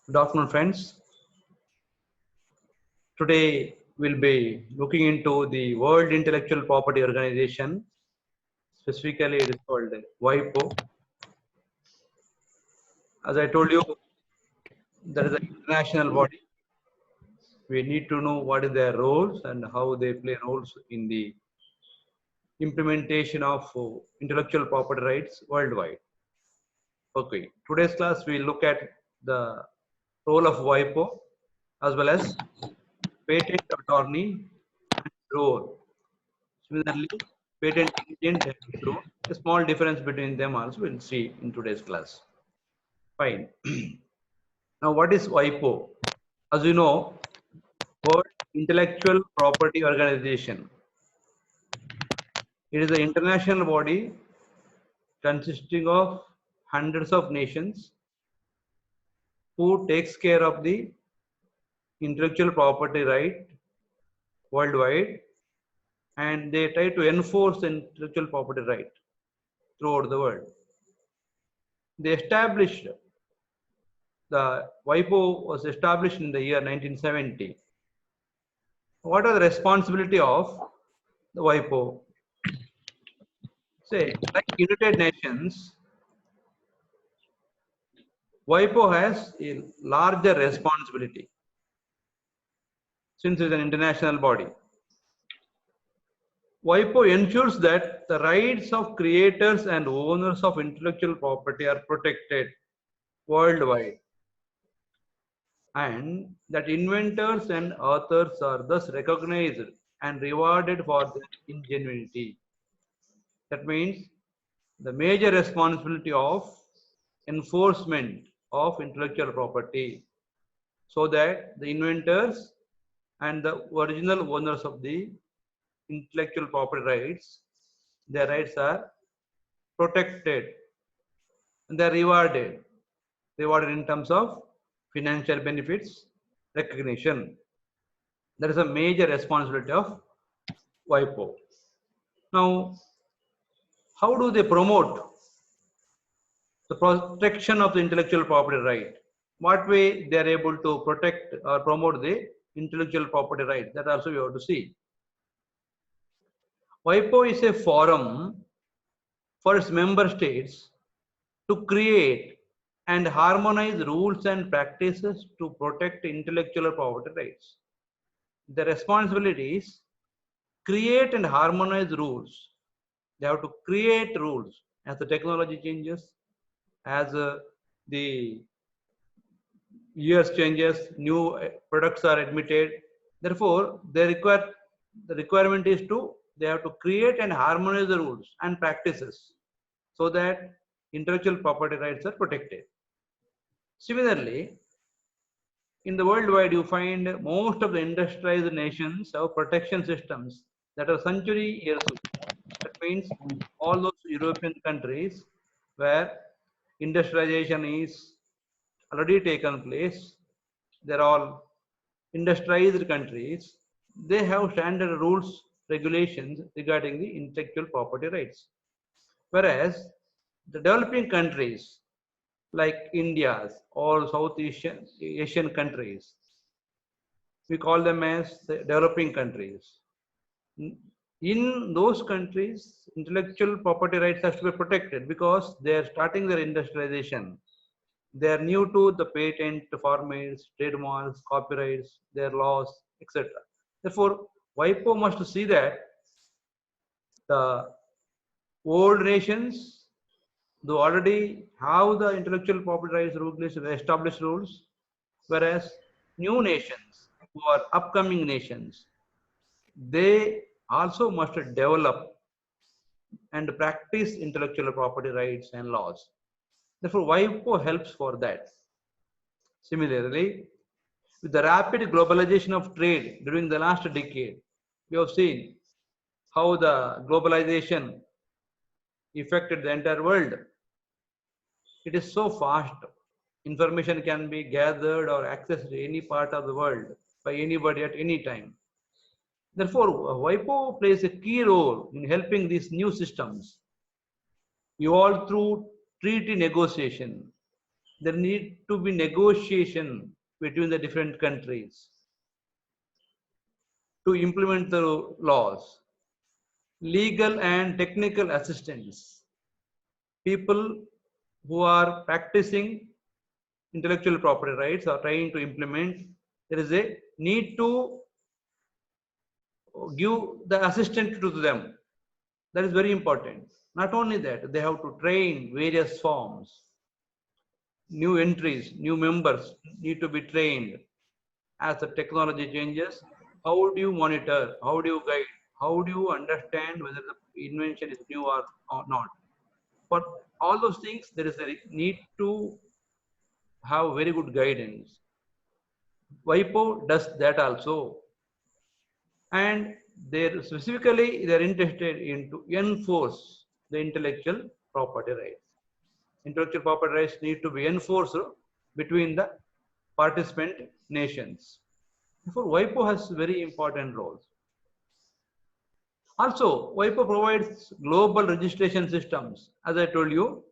Good afternoon, friends. Today we'll be looking into the World Intellectual Property Organization. Specifically, it is called WIPO. As I told you, there is an international body. We need to know what is their roles and how they play roles in the implementation of intellectual property rights worldwide. Okay, today's class we look at the role of WIPO as well as patent attorney role. Similarly, patent agent has its role. A small difference between them also we'll see in today's class. Fine. Now, what is WIPO? As you know, World Intellectual Property Organization. It is an international body consisting of hundreds of nations who takes care of the intellectual property right worldwide, and they try to enforce intellectual property right throughout the world. They established the WIPO was established in the year 1970. What are the responsibility of the WIPO? Say, like United Nations, WIPO has a larger responsibility since it is an international body. WIPO ensures that the rights of creators and owners of intellectual property are protected worldwide, and that inventors and authors are thus recognized and rewarded for their ingenuity. That means the major responsibility of enforcement of intellectual property so that the inventors and the original owners of the intellectual property rights, their rights are protected and they are rewarded in terms of financial benefits, recognition. That is a major responsibility of WIPO. Now, how do they promote the protection of the intellectual property right? What way they are able to protect or promote the intellectual property right? That also we have to see. WIPO is a forum for its member states to create and harmonize rules and practices to protect intellectual property rights. The responsibility is create and harmonize rules. They have to create rules as the technology changes, as the years changes, new products are admitted. Therefore, the requirement is they have to create and harmonize the rules and practices so that intellectual property rights are protected. Similarly, in the worldwide, you find most of the industrialized nations have protection systems that are century years old. That means all those European countries where industrialization is already taken place, they're all industrialized countries, they have standard rules, regulations regarding the intellectual property rights. Whereas the developing countries like India's or South Asian countries, we call them as the developing countries. In those countries, intellectual property rights has to be protected because they are starting their industrialization. They are new to the patent formats, trademarks, copyrights, their laws, etc. Therefore, WIPO must see that the old nations, they already have the intellectual property rights rules, established rules, whereas new nations who are upcoming nations, they also must develop and practice intellectual property rights and laws. Therefore, WIPO helps for that. Similarly, with the rapid globalization of trade during the last decade, we have seen how the globalization affected the entire world. It is so fast. Information can be gathered or accessed in any part of the world by anybody at any time. Therefore, WIPO plays a key role in helping these new systems evolve through treaty negotiation. there need to be negotiation between the different countries to implement the laws, legal and technical assistance, people who are practicing intellectual property rights or trying to implement, there is a need to give the assistance to them. That is very important. Not only that, they have to train various forms. New entries, new members need to be trained. As the technology changes, how do you monitor? How do you guide? How do you understand whether the invention is new or not? For all those things, there is a need to have very good guidance. WIPO does that also. And they're interested in to enforce the intellectual property rights. Intellectual property rights need to be enforced between the participant nations. Therefore, WIPO has very important roles. Also, WIPO provides global registration systems. As I told you,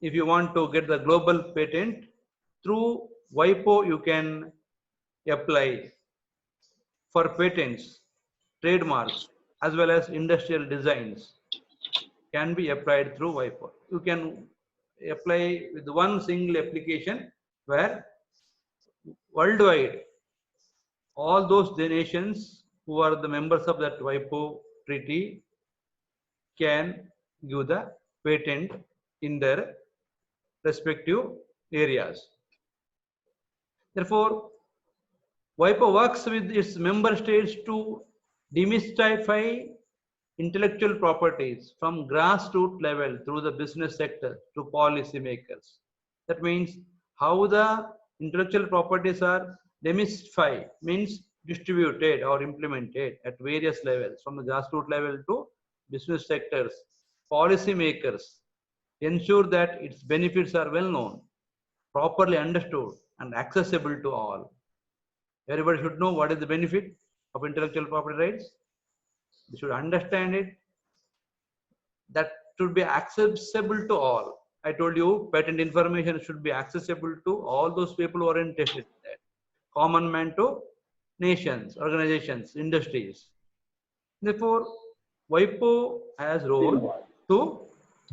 if you want to get the global patent, through WIPO you can apply for patents, trademarks, as well as industrial designs can be applied through WIPO. You can apply with one single application where worldwide all those nations who are the members of that WIPO treaty can give the patent in their respective areas. Therefore, WIPO works with its member states to demystify intellectual properties from grassroots level through the business sector to policymakers. That means how the intellectual properties are demystified, means distributed or implemented at various levels from the grassroots level to business sectors, policymakers, ensure that its benefits are well known, properly understood and accessible to all. Everybody should know what is the benefit of intellectual property rights. They should understand it. That should be accessible to all. I told you patent information should be accessible to all those people who are interested in that. Common man to nations, organizations, industries. Therefore, WIPO has role to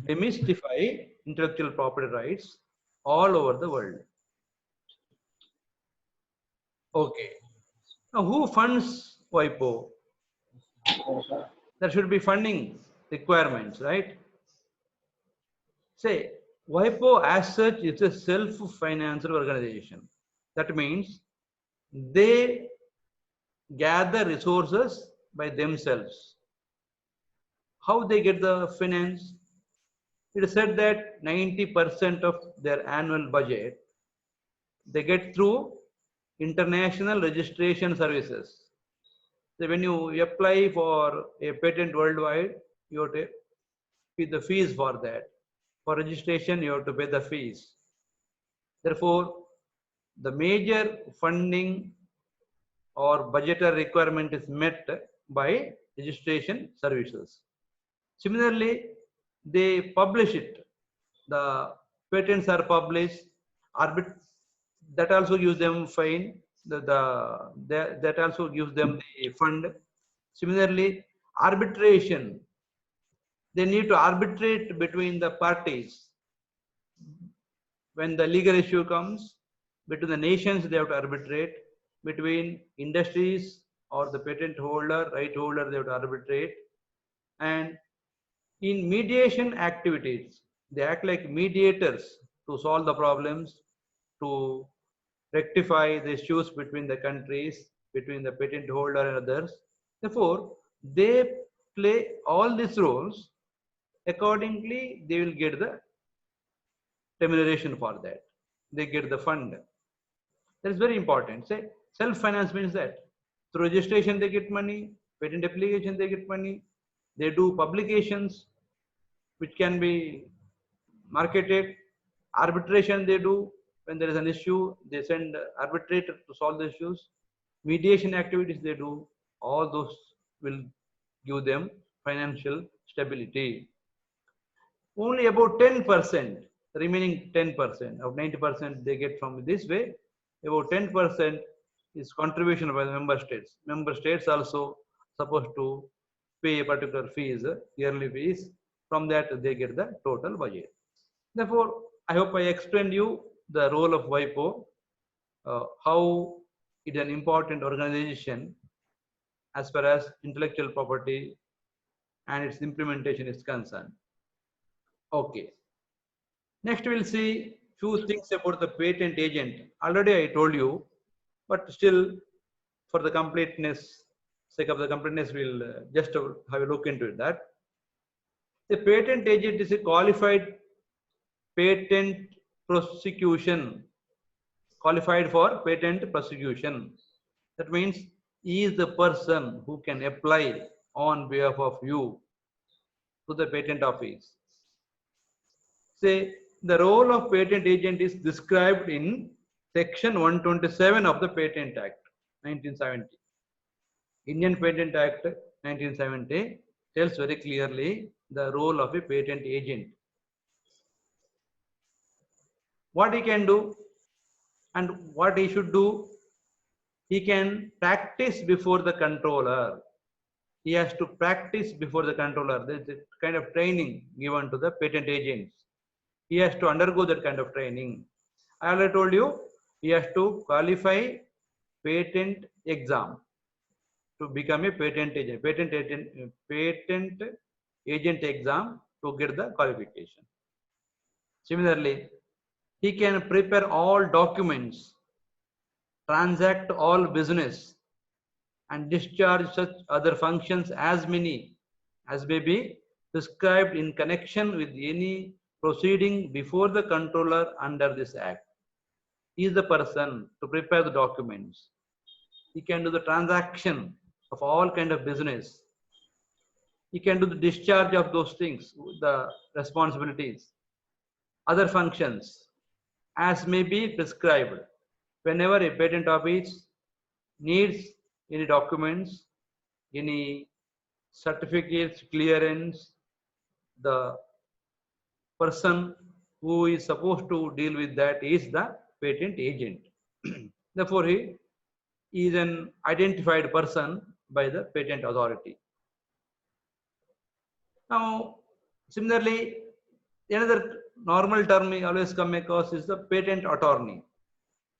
demystify intellectual property rights all over the world. Okay. Now, who funds WIPO? There should be funding requirements, right? Say, WIPO as such is a self-financed organization. That means they gather resources by themselves. How they get the finance? It is said that 90% of their annual budget they get through international registration services. So when you apply for a patent worldwide, you have to pay the fees for that. For registration, you have to pay the fees. Therefore, the major funding or budgetary requirement is met by registration services. Similarly, they publish it. The patents are published. That also gives them fine. That also gives them the fund. Similarly, arbitration. They need to arbitrate between the parties. When the legal issue comes, between the nations, they have to arbitrate. Between industries or the patent holder, right holder, they have to arbitrate. And in mediation activities, they act like mediators to solve the problems, to rectify the issues between the countries, between the patent holder and others. Therefore, they play all these roles. Accordingly, they will get the remuneration for that. They get the fund. That is very important. Say self-finance means that through registration they get money, patent application they get money, they do publications which can be marketed, arbitration they do when there is an issue, they send arbitrator to solve the issues, mediation activities they do, all those will give them financial stability. Only about 10% The remaining 10% of 90% they get from this way. About 10% is contribution by the member states. Member states also supposed to pay a particular fees, yearly fees. From that they get the total budget. Therefore, I hope I explained you the role of WIPO, how it is an important organization as far as intellectual property and its implementation is concerned. Okay. Next, we'll see few things about the patent agent. Already I told you, but still, for the completeness, sake of the completeness, we'll just have a look into it. That the patent agent is a qualified patent prosecution, qualified for patent prosecution. That means he is the person who can apply on behalf of you to the patent office. Say the role of patent agent is described in section 127 of the Patent Act 1970. Indian Patent Act 1970 tells very clearly the role of a patent agent. What he can do and what he should do, he can practice before the controller. He has to practice before the controller. There is a kind of training given to the patent agents. He has to undergo that kind of training. I already told you, he has to qualify patent exam to become a patent agent. Patent agent exam to get the qualification. Similarly, he can prepare all documents, transact all business, and discharge such other functions as many as may be prescribed in connection with any proceeding before the controller under this act. He is the person to prepare the documents. He can do the transaction of all kind of business. He can do the discharge of those things, the responsibilities, other functions as may be prescribed. Whenever a patent office needs any documents, any certificates, clearance, the person who is supposed to deal with that is the patent agent. Therefore, he is an identified person by the patent authority. Now, similarly, another normal term we always come across is the patent attorney.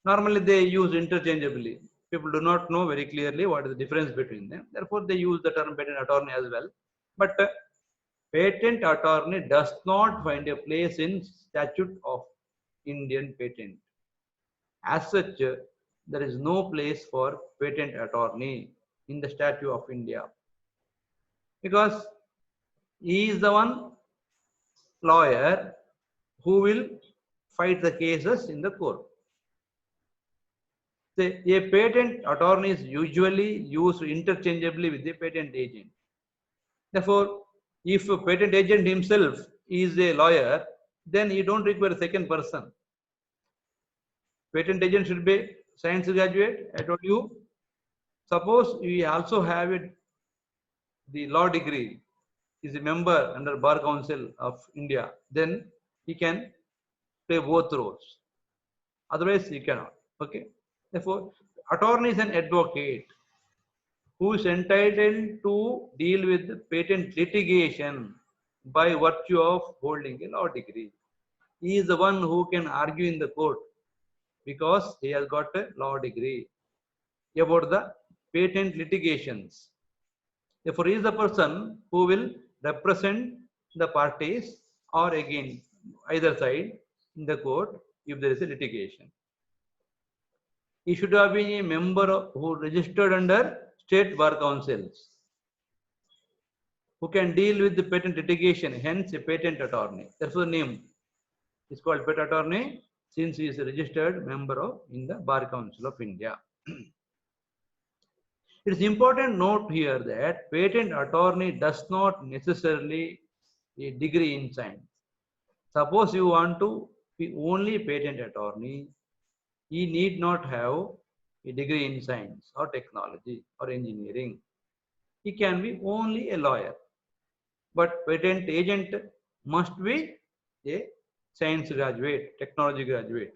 Normally, they use interchangeably. People do not know very clearly what is the difference between them. Therefore, they use the term patent attorney as well. But patent attorney does not find a place in statute of Indian patent. As such, there is no place for patent attorney in the statute of India, because he is the one lawyer who will fight the cases in the court. A patent attorney is usually used interchangeably with the patent agent. Therefore, if a patent agent himself is a lawyer, then you don't require a second person. Patent agent should be science graduate. I told you. Suppose we also have it, the law degree, is a member under Bar Council of India, then he can play both roles. Otherwise, he cannot. Okay. Therefore, attorney is an advocate who is entitled to deal with patent litigation by virtue of holding a law degree. He is the one who can argue in the court because he has got a law degree about the patent litigations. Therefore, he is the person who will represent the parties or against either side in the court if there is a litigation. He should have been a member who registered under state bar councils, who can deal with the patent litigation, hence a patent attorney. That's the name. It's called patent attorney since he is a registered member of in the Bar Council of India. It is important note here that patent attorney does not necessarily a degree in science. Suppose you want to be only patent attorney, he need not have a degree in science or technology or engineering. He can be only a lawyer. But patent agent must be a science graduate, technology graduate.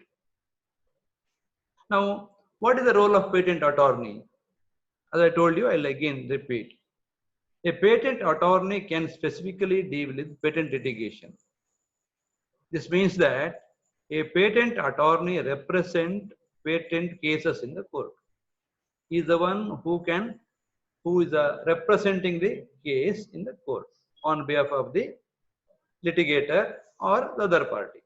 Now, what is the role of patent attorney? As I told you, I'll again repeat. A patent attorney can specifically deal with patent litigation. This means that a patent attorney represents patent cases in the court. He is the one who is representing the case in the court on behalf of the litigator or the other party.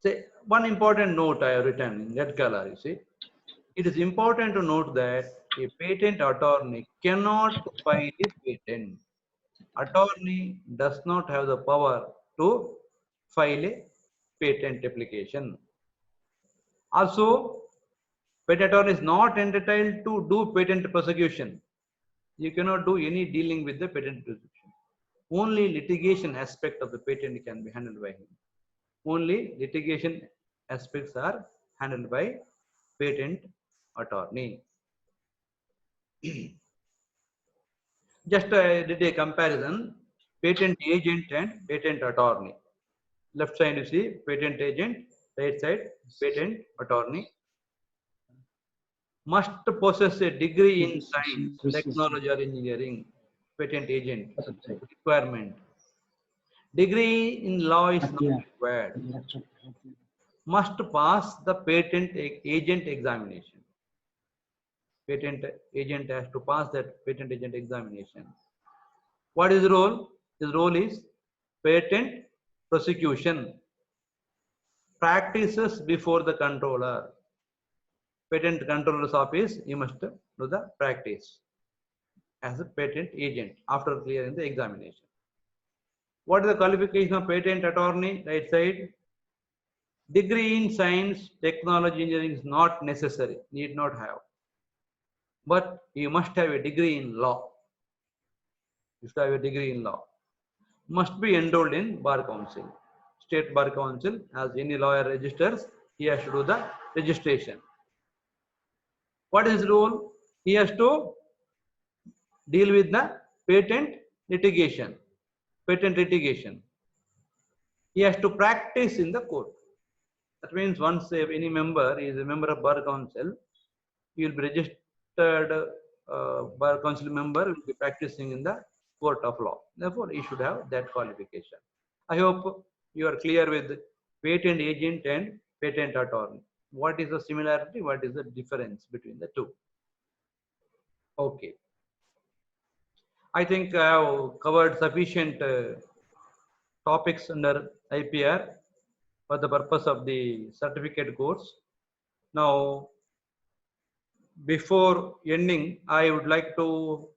Say, one important note I have written in red color, you see. It is important to note that a patent attorney cannot file a patent. Attorney does not have the power to file a patent application. Also, patent attorney is not entitled to do patent prosecution. You cannot do any dealing with the patent prosecution. Only litigation aspect of the patent can be handled by him. Only litigation aspects are handled by patent attorney. Just did a comparison, patent agent and patent attorney. Left side you see patent agent, right side patent attorney. Must possess a degree in science, technology or engineering. Patent agent requirement. Degree in law is not required. Must pass the patent agent examination. Patent agent has to pass that patent agent examination. What is the role? His role is patent prosecution. Practices before the controller. Patent controller's office, you must do the practice as a patent agent after clearing the examination. What is the qualification of patent attorney? Right side. Degree in science, technology, engineering is not necessary, need not have. But you must have a degree in law. You should have a degree in law. Must be enrolled in Bar Council. State Bar Council, as any lawyer registers, he has to do the registration. What is his role? He has to deal with the patent litigation. Patent litigation. He has to practice in the court. That means once any member is a member of Bar Council, he will be registered Bar Council member, will be practicing in the court of law. Therefore, he should have that qualification. I hope you are clear with patent agent and patent attorney. What is the similarity? What is the difference between the two? Okay. I think I have covered sufficient topics under IPR for the purpose of the certificate course. Now, before ending, I would like to